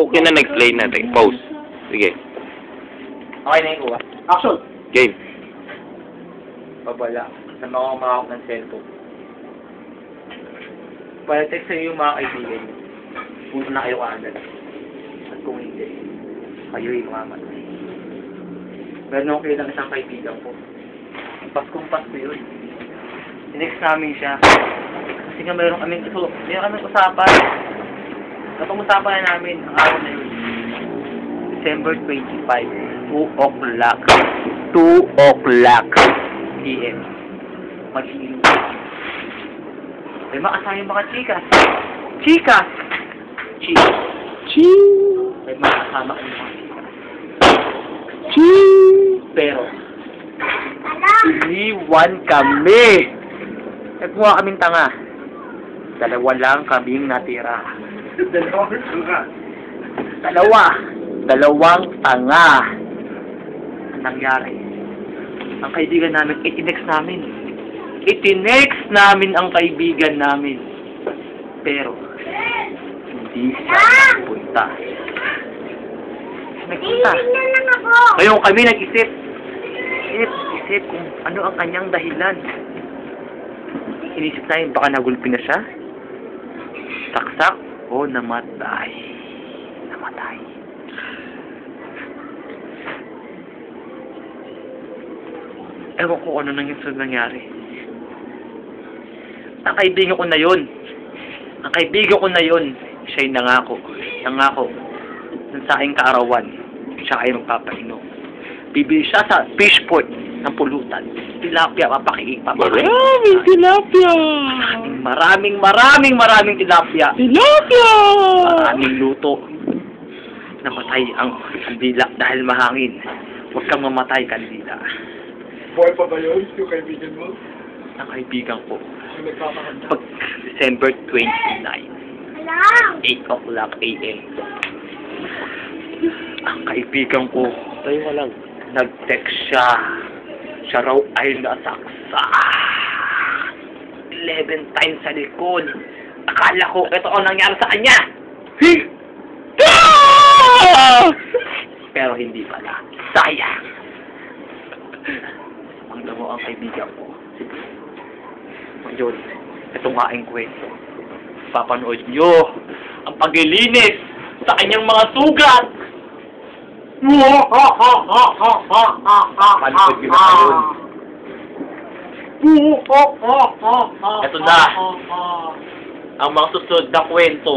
Okay na, nag-play na. Pause. Sige. Okay na yung kuha. Action! Game. Babala. Sa mga umakap ng cellphone. Pala-text sa'yo yung mga kaibigan niyo. Punta na kayo kaagad. At kung hindi, kayo'y mamamatay. Meron akong kilang isang kaibigan ko. Paskong Pasko yun. Sinext namin siya. Kasi nga meron kaming usapan. Napag-usapan na namin ang araw na yun. December 25, 2 o'clock. 2 o'clock p.m. Mag-iinom. May makasayang mga chikas. Chikas! Chikas. May makasama kami mga chikas. Pero, iniwan kami. Nagmukha kaming tanga. Dalawa lang kaming natira. Dalawang tanga. Ang nangyari, ang kaibigan namin, itinext namin ang kaibigan namin. Pero, hindi siya nagpunta. Ngayon kami nag-isip kung ano ang kanyang dahilan. Inisip namin, baka nagulpi na siya, saksak, o namatay. Ewan ko ano nangyari. Ang kaibigan ko na yun, siya'y nangako sa aking kaarawan, siya ay magpapainom. Bibili siya sa fish port ng pulutan. Tilapia, papakain. Maraming tilapia! Maraming tilapia. Maraming luto. Namatay ang kandila dahil mahangin. Huwag kang mamatay, kandila. Boy pa ba yun, yung kaibigan mo? Ang kaibigan ko. Yung nagpapakanta? Pag December 29, 8 o'clock a.m. Ang kaibigan ko, Tayo ka lang. nag-text siya. Siya raw ay nasaksak. 11 times sa likod. Akala ko, ito ang nangyari sa kanya. Pero hindi pala. Sayang. Ang damo ang kaibigan ko. Ngayon, itong aking kwento. Papanood nyo ang paglilinis sa kanyang mga sugat. Panood nyo na kayo. Ito na ang mga susunod na kwento